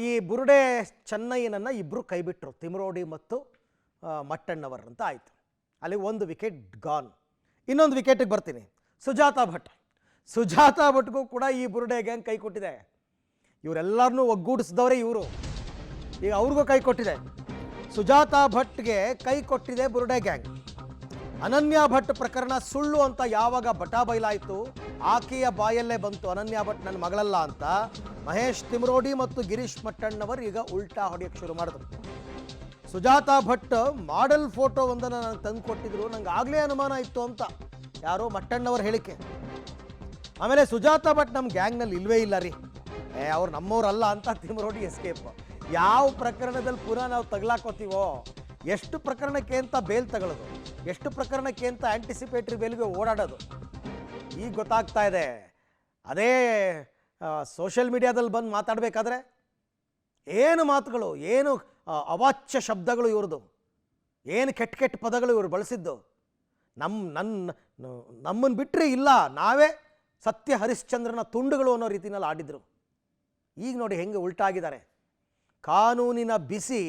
ಈ ಬುರುಡೆ ಚೆನ್ನಯ್ಯನನ್ನು ಇಬ್ಬರು ಕೈಬಿಟ್ಟರು, ತಿಮರೋಡಿ ಮತ್ತು ಮಟ್ಟಣ್ಣವರ್ ಅಂತ ಆಯಿತು. ಅಲ್ಲಿ ಒಂದು ವಿಕೆಟ್ ಗಾನ್. ಇನ್ನೊಂದು ವಿಕೆಟಿಗೆ ಬರ್ತೀನಿ. ಸುಜಾತಾ ಭಟ್ಗೂ ಕೂಡ ಈ ಬುರುಡೆ ಗ್ಯಾಂಗ್ ಕೈ ಕೊಟ್ಟಿದೆ. ಇವರೆಲ್ಲರನ್ನೂ ಒಗ್ಗೂಡಿಸಿದವರೇ ಇವರು. ಈಗ ಅವ್ರಿಗೂ ಕೈ ಕೊಟ್ಟಿದೆ. ಸುಜಾತಾ ಭಟ್ಗೆ ಕೈ ಕೊಟ್ಟಿದೆ ಬುರುಡೆ ಗ್ಯಾಂಗ್. ಅನನ್ಯಾ ಭಟ್ ಪ್ರಕರಣ ಸುಳ್ಳು ಅಂತ ಯಾವಾಗ ಬಟಾಬೈಲಾಯಿತು, ಆಕೆಯ ಬಾಯಲ್ಲೇ ಬಂತು ಅನನ್ಯಾ ಭಟ್ ನನ್ನ ಮಗಳಲ್ಲ ಅಂತ, ಮಹೇಶ್ ತಿಮರೋಡಿ ಮತ್ತು ಗಿರೀಶ್ ಮಟ್ಟಣ್ಣವರು ಈಗ ಉಲ್ಟಾ ಹೊಡೆಯೋಕ್ಕೆ ಶುರು ಮಾಡಿದ್ರು. ಸುಜಾತಾ ಭಟ್ ಮಾಡೆಲ್ ಫೋಟೋ ಒಂದನ್ನು ನನಗೆ ತಂದು ಕೊಟ್ಟಿದ್ರು, ನಂಗೆ ಆಗಲೇ ಅನುಮಾನ ಇತ್ತು ಅಂತ ಯಾರೋ ಮಟ್ಟಣ್ಣವ್ರ ಹೇಳಿಕೆ. ಆಮೇಲೆ ಸುಜಾತಾ ಭಟ್ ನಮ್ಮ ಗ್ಯಾಂಗ್ನಲ್ಲಿ ಇಲ್ವೇ ಇಲ್ಲ ರೀ, ಅವ್ರು ನಮ್ಮವ್ರಲ್ಲ ಅಂತ ತಿಮರೋಡಿ ಎಸ್ಕೇಪ್. ಯಾವ ಪ್ರಕರಣದಲ್ಲಿ ಪುನಃ ನಾವು ತಗಲಾಕೋತೀವೋ, ಎಷ್ಟು ಪ್ರಕರಣಕ್ಕೆ ಅಂತ ಬೇಲ್ ತಗೊಳ್ಳೋದು, ಎಷ್ಟು ಪ್ರಕರಣಕ್ಕೆ ಅಂತ ಆ್ಯಂಟಿಸಿಪೇಟ್ರಿ ಬೇಲ್ಗೆ ಓಡಾಡೋದು, ಈಗ ಗೊತ್ತಾಗ್ತಾ ಇದೆ. ಅದೇ ಸೋಷಿಯಲ್ ಮೀಡಿಯಾದಲ್ಲಿ ಬಂದು ಮಾತಾಡಬೇಕಾದ್ರೆ ಏನು ಮಾತುಗಳು, ಏನು ಅವಾಚ್ಯ ಶಬ್ದಗಳು ಇವ್ರದ್ದು, ಏನು ಕೆಟ್ಟ ಕೆಟ್ಟ ಪದಗಳು ಇವರು ಬಳಸಿದ್ದು. ನಮ್ಮನ್ನು ಬಿಟ್ಟರೆ ಇಲ್ಲ, ನಾವೇ ಸತ್ಯ ಹರಿಶ್ಚಂದ್ರನ ತುಂಡುಗಳು ಅನ್ನೋ ರೀತಿಯಲ್ಲಿ ಆಡಿದರು. ಈಗ ನೋಡಿ ಹೆಂಗೆ ಉಲ್ಟಾಗಿದ್ದಾರೆ. ಕಾನೂನಿನ ಬಿಸಿ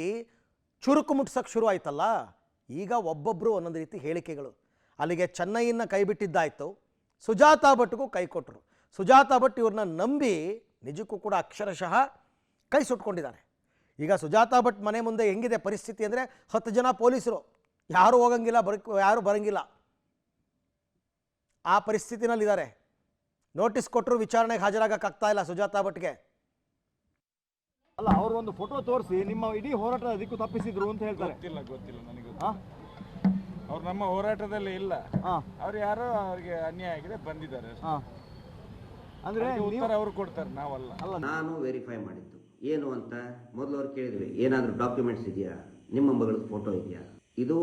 ಚುರುಕು ಮುಟ್ಸೋಕ್ಕೆ ಶುರು ಆಯ್ತಲ್ಲ, ಈಗ ಒಬ್ಬೊಬ್ಬರು ಒಂದೊಂದು ರೀತಿ ಹೇಳಿಕೆಗಳು. ಅಲ್ಲಿಗೆ ಚೆನ್ನೈಯನ್ನ ಕೈ ಬಿಟ್ಟಿದ್ದಾಯಿತು, ಸುಜಾತಾ ಭಟ್ಗೂ ಕೈ ಕೊಟ್ಟರು. ಸುಜಾತಾ ಭಟ್ ಇವ್ರನ್ನ ನಂಬಿ ನಿಜಕ್ಕೂ ಕೂಡ ಅಕ್ಷರಶಃ ಕೈ ಸುಟ್ಕೊಂಡಿದ್ದಾರೆ. ಈಗ ಸುಜಾತಾ ಭಟ್ ಮನೆ ಮುಂದೆ ಹೆಂಗಿದೆ ಪರಿಸ್ಥಿತಿ ಅಂದರೆ 10 ಜನ ಪೊಲೀಸರು, ಯಾರೂ ಹೋಗಂಗಿಲ್ಲ, ಯಾರೂ ಬರಂಗಿಲ್ಲ, ಆ ಪರಿಸ್ಥಿತಿನಲ್ಲಿದ್ದಾರೆ. ನೋಟಿಸ್ ಕೊಟ್ಟರು, ವಿಚಾರಣೆಗೆ ಹಾಜರಾಗಕ್ಕಾಗ್ತಾ ಇಲ್ಲ ಸುಜಾತಾ ಭಟ್ಗೆ. ಅಲ್ಲ, ಅವರು ಒಂದು ಫೋಟೋ ತೋರಿಸಿ ನಿಮ್ಮ ಇಡೀ ಹೋರಾಟ ದಿಕ್ಕು ತಪ್ಪಿಸಿದ್ರು ಅಂತ ಹೇಳ್ತಾರೆ. ಗೊತ್ತಿಲ್ಲ ನನಗೆ. ಅವ್ರು ನಮ್ಮ ಹೋರಾಟದಲ್ಲಿ ಇಲ್ಲ, ಅವ್ರು ಯಾರೋ ಅವ್ರಿಗೆ ಅನ್ಯಾಯ ಆಗಿದೆ ಬಂದಿದ್ದಾರೆ ಅಂದ್ರೆ ಉತ್ತರ ಅವ್ರು ಕೊಡ್ತಾರೆ, ನಾವಲ್ಲ. ನಾನು ವೆರಿಫೈ ಮಾಡಿದ್ದು ಏನು ಅಂತ ಮೊದಲು ಅವ್ರು ಕೇಳಿದ್ವಿ, ಏನಾದರೂ ಡಾಕ್ಯುಮೆಂಟ್ಸ್ ಇದೆಯಾ, ನಿಮ್ಮ ಮಗಳ ಫೋಟೋ ಇದೆಯಾ. ಇದು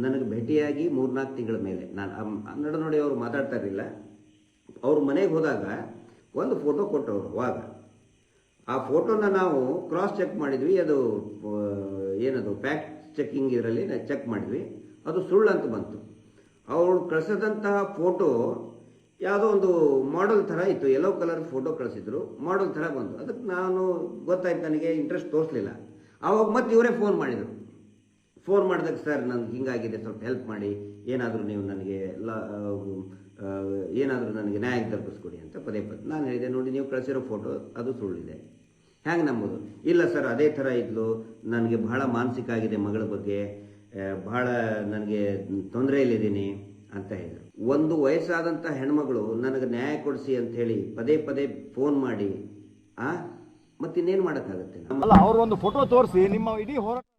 ನನಗೆ ಭೇಟಿಯಾಗಿ 3-4 ತಿಂಗಳ ಮೇಲೆ. ನಾನು ನೋಡಿ ಅವರು ಮಾತಾಡ್ತಾ ಇರಲಿಲ್ಲ. ಅವ್ರ ಮನೆಗೆ ಹೋದಾಗ ಒಂದು ಫೋಟೋ ಕೊಟ್ಟವರು. ಅವಾಗ ಆ ಫೋಟೋನ ನಾವು ಕ್ರಾಸ್ ಚೆಕ್ ಮಾಡಿದ್ವಿ. ಅದು ಏನದು ಫ್ಯಾಕ್ಟ್ ಚೆಕಿಂಗ್ ಇದರಲ್ಲಿ ಚೆಕ್ ಮಾಡಿದ್ವಿ, ಅದು ಸುಳ್ಳು ಅಂತ ಬಂತು. ಅವರು ಕಳಿಸಿದಂತಹ ಫೋಟೋ ಯಾವುದೋ ಒಂದು ಮಾಡೆಲ್ ಥರ ಇತ್ತು, ಯೆಲ್ಲೋ ಕಲರ್ ಫೋಟೋ ಕಳಿಸಿದ್ರು, ಮಾಡೆಲ್ ಥರ ಬಂತು. ಅದಕ್ಕೆ ನಾನು ಗೊತ್ತಾಯ್ತು, ನನಗೆ ಇಂಟ್ರೆಸ್ಟ್ ತೋರಿಸಲಿಲ್ಲ. ಆವಾಗ ಮತ್ತೆ ಇವರೇ ಫೋನ್ ಮಾಡಿದರು. ಫೋನ್ ಮಾಡಿದಾಗ, ಸರ್ ನನಗೆ ಹಿಂಗಾಗಿದೆ, ಸ್ವಲ್ಪ ಹೆಲ್ಪ್ ಮಾಡಿ, ಏನಾದರೂ ನೀವು ನನಗೆ ಏನಾದರೂ ನನಗೆ ನ್ಯಾಯ ದೊರಕಿಸ್ಕೊಡಿ ಅಂತ ಪದೇ ಪದೇ ನಾನು ಹೇಳಿದೆ. ನೋಡಿ, ನೀವು ಕಳಿಸಿರೋ ಫೋಟೋ ಅದು ಸುಳ್ಳಿದೆ, ಹ್ಯಾಂಗೆ ನಂಬೋದು? ಇಲ್ಲ ಸರ್, ಅದೇ ಥರ ಇದ್ಲು, ನನಗೆ ಬಹಳ ಮಾನಸಿಕ ಆಗಿದೆ ಮಗಳ ಬಗ್ಗೆ, ಬಹಳ ನನಗೆ ತೊಂದರೆಯಲ್ಲಿದ್ದೀನಿ ಅಂತ ಹೇಳಿದರು. ಒಂದು ವಯಸ್ಸಾದಂಥ ಹೆಣ್ಮಗಳು ನನಗೆ ನ್ಯಾಯ ಕೊಡಿಸಿ ಅಂತ ಹೇಳಿ ಪದೇ ಪದೇ ಫೋನ್ ಮಾಡಿ ಮತ್ತಿನ್ನೇನು ಮಾಡೋಕ್ಕಾಗುತ್ತೆ? ಅಲ್ಲ, ಅವರು ಒಂದು ಫೋಟೋ ತೋರಿಸಿ ನಿಮ್ಮ ಇಡೀ ಹೋರಾಟ